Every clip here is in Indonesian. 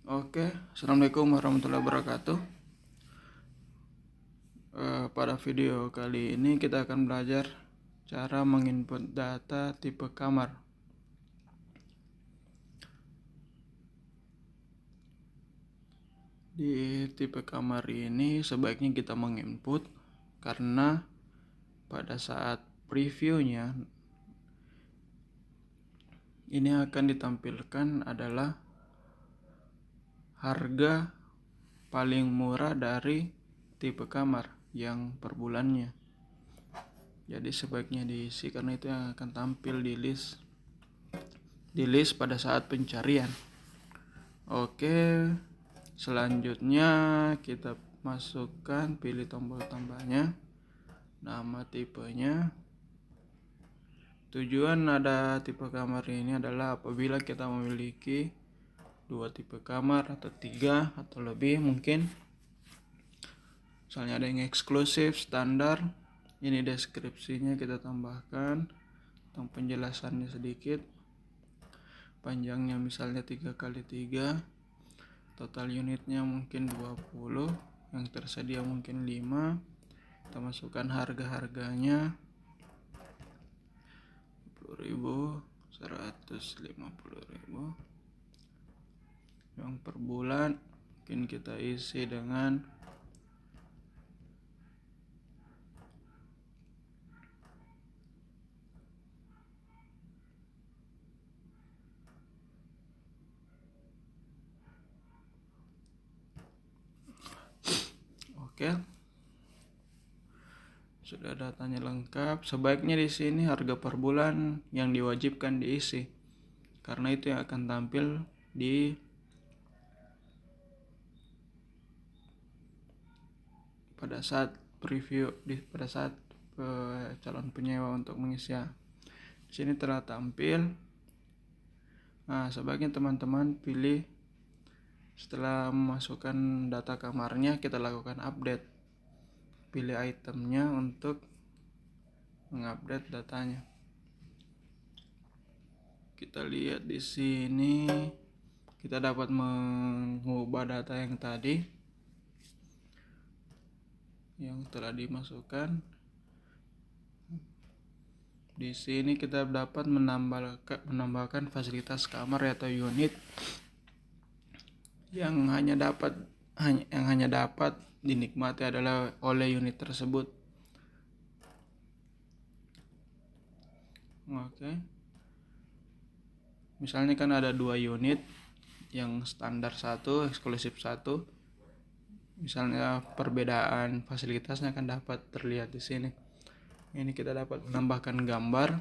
Oke, Assalamualaikum warahmatullahi wabarakatuh. Pada video kali ini kita akan belajar cara menginput data tipe kamar. Di tipe kamar ini sebaiknya kita menginput karena pada saat previewnya ini akan ditampilkan adalah harga paling murah dari tipe kamar yang per bulannya. Jadi sebaiknya diisi karena itu yang akan tampil di list pada saat pencarian. Oke, selanjutnya kita masukkan, pilih tombol tambahnya, nama tipenya. Tujuan ada tipe kamar ini adalah apabila kita memiliki 2 tipe kamar atau 3 atau lebih mungkin. Misalnya ada yang eksklusif, standar. Ini deskripsinya kita tambahkan, tentang penjelasannya sedikit. Panjangnya misalnya 3x3, total unitnya mungkin 20, yang tersedia mungkin 5. Kita masukkan harga-harganya 20.000, 150.000. Yang per bulan mungkin kita isi dengan oke. Sudah datanya lengkap. Sebaiknya di sini harga per bulan yang diwajibkan diisi. Karena itu yang akan tampil di pada saat preview, pada saat calon penyewa untuk mengisi. Di sini telah tampil. Nah, sebaiknya teman-teman pilih setelah memasukkan data kamarnya, kita lakukan update. Pilih itemnya untuk mengupdate datanya. Kita lihat di sini kita dapat mengubah data yang tadi yang telah dimasukkan. Di sini kita dapat menambahkan fasilitas kamar atau unit yang hanya dapat dinikmati adalah oleh unit tersebut. Oke. Misalnya kan ada 2 unit, yang standar 1, eksklusif 1. Misalnya perbedaan fasilitasnya akan dapat terlihat di sini. Ini kita dapat menambahkan gambar.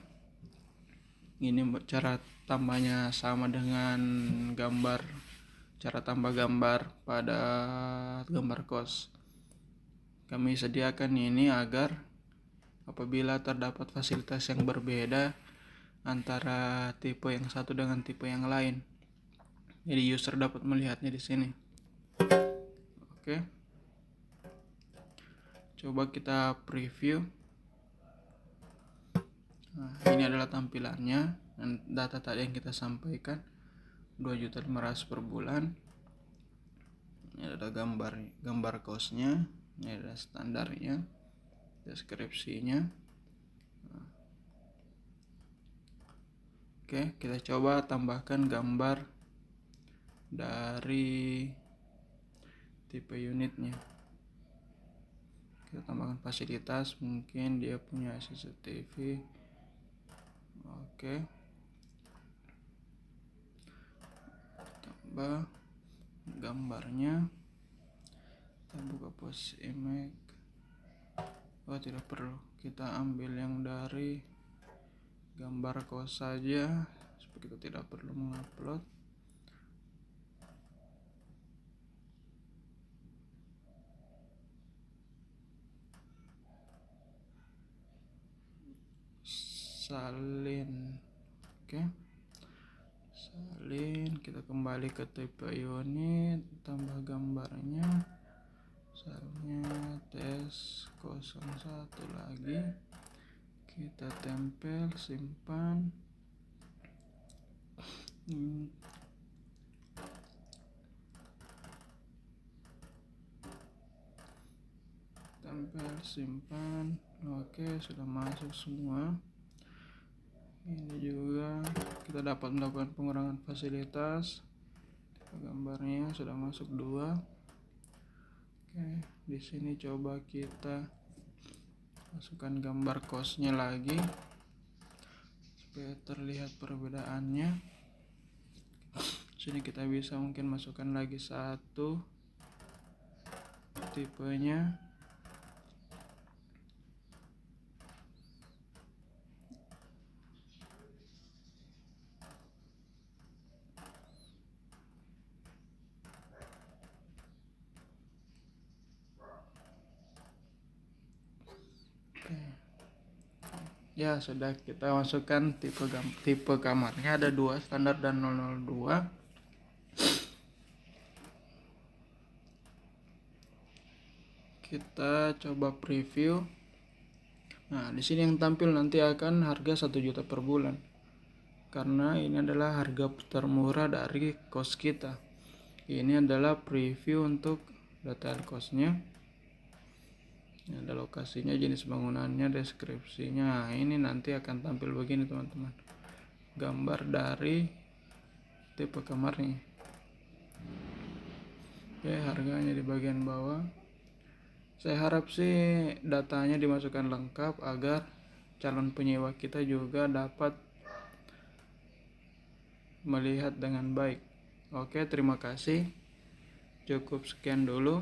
Ini cara tambahnya sama dengan cara tambah gambar pada gambar kos. Kami sediakan ini agar apabila terdapat fasilitas yang berbeda antara tipe yang satu dengan tipe yang lain, jadi user dapat melihatnya di sini. Oke. Coba kita preview. Nah, ini adalah tampilannya dan data tadi yang kita sampaikan 2.500.000 per bulan. Ini ada gambar kosnya, ini ada standarnya, deskripsinya. Oke, kita coba tambahkan gambar dari tipe unitnya. Kita tambahkan fasilitas, mungkin dia punya CCTV. Oke, tambah gambarnya. Kita buka post image. Oh, tidak perlu, kita ambil yang dari gambar kos saja supaya kita tidak perlu mengupload. Salin. Oke. Salin, kita kembali ke tipe unit, tambah gambarnya. Misalnya tes 01 lagi. Kita tempel, simpan. tempel, simpan. Oke, sudah masuk semua. Ini juga kita dapat melakukan pengurangan fasilitas. Gambarnya sudah masuk 2. Oke, di sini coba kita masukkan gambar kosnya lagi supaya terlihat perbedaannya. Sini kita bisa mungkin masukkan lagi 1 tipenya. Ya, sudah kita masukkan tipe kamarnya, ada 2 standar dan 002. Kita coba preview. Nah, di sini yang tampil nanti akan harga 1 juta per bulan. Karena ini adalah harga termurah dari kos kita. Ini adalah preview untuk detail kosnya. Ini ada lokasinya, jenis bangunannya, deskripsinya. Nah, ini nanti akan tampil begini teman-teman. Gambar dari tipe kamarnya. Oke, harganya di bagian bawah. Saya harap sih datanya dimasukkan lengkap agar calon penyewa kita juga dapat melihat dengan baik. Oke, terima kasih. Cukup sekian dulu.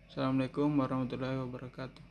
Assalamualaikum warahmatullahi wabarakatuh.